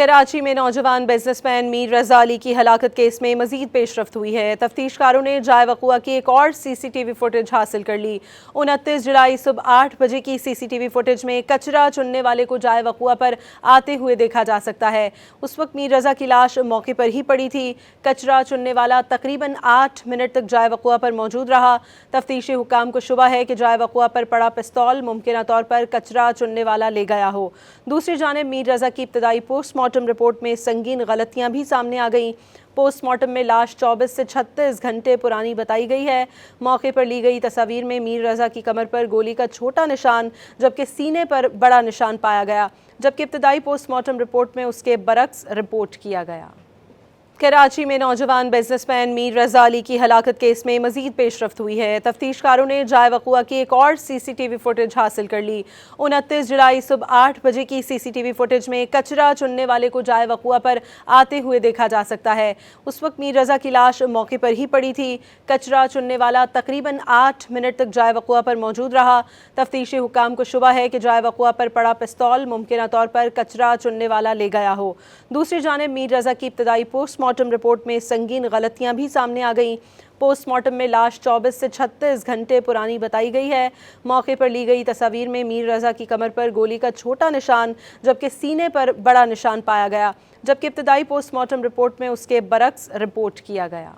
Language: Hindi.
कराची में नौजवान बिजनेसमैन मीर रजा अली की हलाकत केस में मजीद पेशरफ्त हुई है। तफ्तीशकारों ने जाए वक़ुआ की एक और CCTV फुटेज हासिल कर ली। 29 जुलाई सुबह 8 बजे की CCTV फुटेज में कचरा चुनने वाले को जाए वक़ुआ पर आते हुए देखा जा सकता है। उस वक्त मीर रजा की लाश मौके पर ही पड़ी थी। कचरा चुनने वाला तकरीबन 8 मिनट तक जाए वक़ुआ पर मौजूद रहा। तफ्तीशी हुकाम को शुबा है कि जाए वक़ुआ पर पड़ा पिस्तौल मुमकिन तौर पर कचरा चुनने वाला ले गया हो। दूसरी जानिब मीर रजा की इब्तदाई पोस्टमार्टम रिपोर्ट में संगीन गलतियां भी सामने आ गईं। पोस्टमार्टम में लाश 24 से 36 घंटे पुरानी बताई गई है। मौके पर ली गई तस्वीर में मीर रजा की कमर पर गोली का छोटा निशान जबकि सीने पर बड़ा निशान पाया गया, जबकि इब्तदाई पोस्टमार्टम रिपोर्ट में उसके बरक्स रिपोर्ट किया गया। कराची में नौजवान बिजनेसमैन मीर रजा अली की हलाकत केस में मजीद पेशरफ्त हुई है। तफ्तीशकारों ने जाए वक़ुआ की एक और CCTV फुटेज हासिल कर ली। 29 जुलाई सुबह 8 बजे की CCTV फुटेज में कचरा चुनने वाले को जाए वक़ुआ पर आते हुए देखा जा सकता है। उस वक्त मीर रजा की लाश मौके पर ही पड़ी थी। कचरा चुनने वाला तकरीबन 8 मिनट तक जाए वक़ुआ पर मौजूद रहा। तफ्तीशी हुकाम को शुबा है कि जाए वक़ुआ पर पड़ा पिस्तौल मुमकिन तौर पर कचरा चुनने वाला ले गया हो। दूसरी जानिब मीर रजा की इब्तदाई पोस्टमार्टम रिपोर्ट में संगीन गलतियां भी सामने आ गईं। पोस्टमार्टम में लाश 24 से 36 घंटे पुरानी बताई गई है। मौके पर ली गई तस्वीर में मीर रजा की कमर पर गोली का छोटा निशान जबकि सीने पर बड़ा निशान पाया गया, जबकि इब्तदाई पोस्टमार्टम रिपोर्ट में उसके बरक्स रिपोर्ट किया गया।